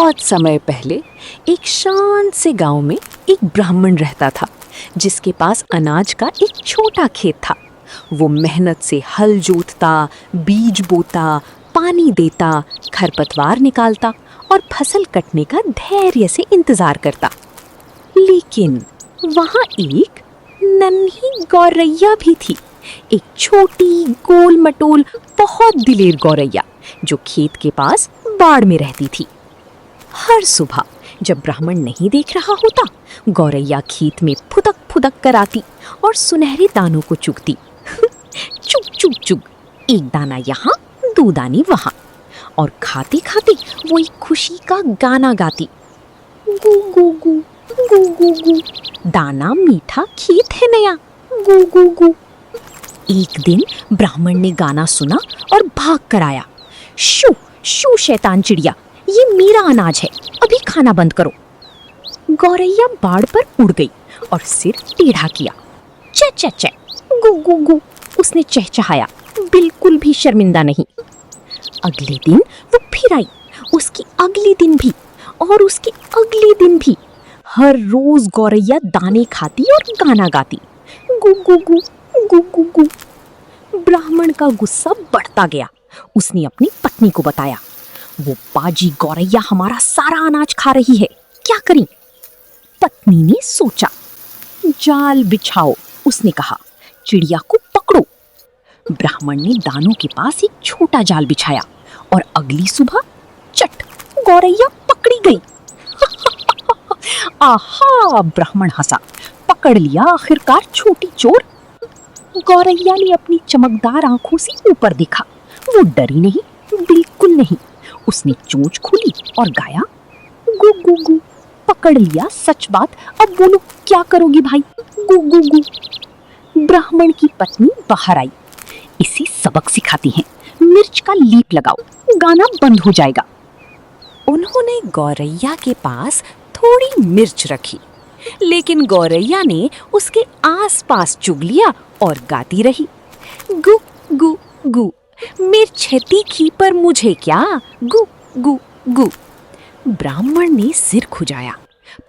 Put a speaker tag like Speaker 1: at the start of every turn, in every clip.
Speaker 1: बहुत समय पहले एक शांत से गांव में एक ब्राह्मण रहता था जिसके पास अनाज का एक छोटा खेत था। वो मेहनत से हल जोतता, बीज बोता, पानी देता, खरपतवार निकालता और फसल कटने का धैर्य से इंतजार करता। लेकिन वहाँ एक नन्ही गौरैया भी थी, एक छोटी गोल मटोल बहुत दिलेर गौरैया जो खेत के पास बाड़ में रहती थी। हर सुबह जब ब्राह्मण नहीं देख रहा होता, गौरैया खेत में फुदक फुदक कर आती और सुनहरे दानों को चुगती। चुग चुग चुग, एक दाना यहाँ, दो दाने वहाँ, और खाते खाते वो एक खुशी का गाना गाती। गू गू गू गू गू गू, दाना मीठा खेत है नया, गू गू गू। एक दिन ब्राह्मण ने गाना सुना और भाग कर आया। शू शू शैतान चिड़िया, ये मेरा अनाज है, अभी खाना बंद करो। गौरैया बाड़ पर उड़ गई और सिर टेढ़ा किया। चे चे चे, गू गू गू, उसने चहचहाया, बिल्कुल भी शर्मिंदा नहीं। अगले दिन वो फिर आई, उसकी अगले दिन भी, और उसके अगले दिन भी। हर रोज गौरैया दाने खाती और गाना गाती, गू गू गू गू गू गू। ब्राह्मण का गुस्सा बढ़ता गया। उसने अपनी पत्नी को बताया, वो पाजी गौरैया हमारा सारा अनाज खा रही है, क्या करें? पत्नी ने सोचा। जाल बिछाओ, उसने कहा, चिड़िया को पकड़ो। ब्राह्मण ने दानों के पास एक छोटा जाल बिछाया और अगली सुबह चट, गौरैया पकड़ी गई। आहा, ब्राह्मण हंसा, पकड़ लिया आखिरकार छोटी चोर। गौरैया ने अपनी चमकदार आंखों से ऊपर देखा। वो डरी नहीं, बिल्कुल नहीं। उसने चोंच खोली और गाया, गू गू गू, पकड़ लिया, सच बात, अब बोलो क्या करोगी भाई, गू गू गू। ब्राह्मण की पत्नी बाहर आई। इसे सबक सिखाती हैं, मिर्च का लीप लगाओ, गाना बंद हो जाएगा। उन्होंने गौरैया के पास थोड़ी मिर्च रखी, लेकिन गौरैया ने उसके आसपास चुग लिया और गाती रही, गू गू गू, मिर्च है तीखी पर मुझे क्या, गू गू गू। ब्राह्मण ने सिर खुजाया,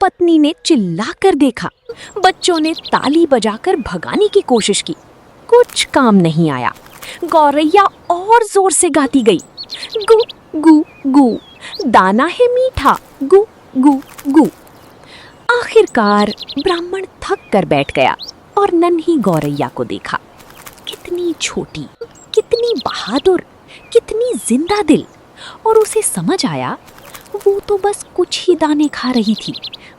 Speaker 1: पत्नी ने चिल्लाकर देखा, बच्चों ने ताली बजाकर भगाने की कोशिश की, कुछ काम नहीं आया। गौरैया और जोर से गाती गई, गू गू गू, दाना है मीठा, गू गू गू। आखिरकार ब्राह्मण थक कर बैठ गया और नन्ही गौरैया को देखा। कितनी छोटी, कितनी बहादुर, कितनी जिंदा दिल। और उसे समझ आया, वो तो बस कुछ ही दाने खा रही थी,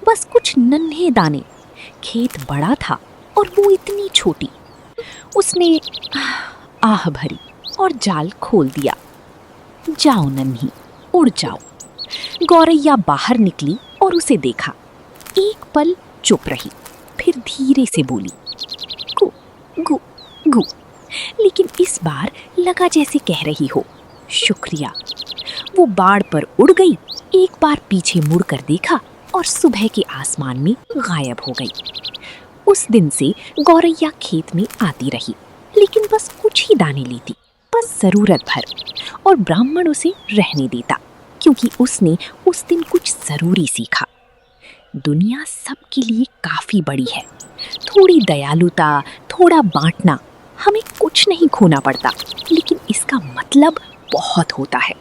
Speaker 1: बस कुछ नन्हे दाने। खेत बड़ा था और वो इतनी छोटी। उसने आह भरी और जाल खोल दिया। जाओ नन्ही, उड़ जाओ। गौरैया बाहर निकली और उसे देखा। एक पल चुप रही, फिर धीरे से बोली, गू गू गू, लेकिन इस बार लगा जैसे कह रही हो, शुक्रिया। वो बाड़ पर उड़ गई, एक बार पीछे मुड़कर देखा और सुबह के आसमान में गायब हो गई। उस दिन से गौरैया खेत में आती रही, लेकिन बस कुछ ही दाने लेती, बस जरूरत भर, और ब्राह्मण उसे रहने देता, क्योंकि उसने उस दिन कुछ जरूरी सीखा। दुनिया सबके लिए काफी बड़ी है। थोड़ी दयालुता, थोड़ा बांटना, हमें कुछ नहीं खोना पड़ता, लेकिन इसका मतलब बहुत होता है।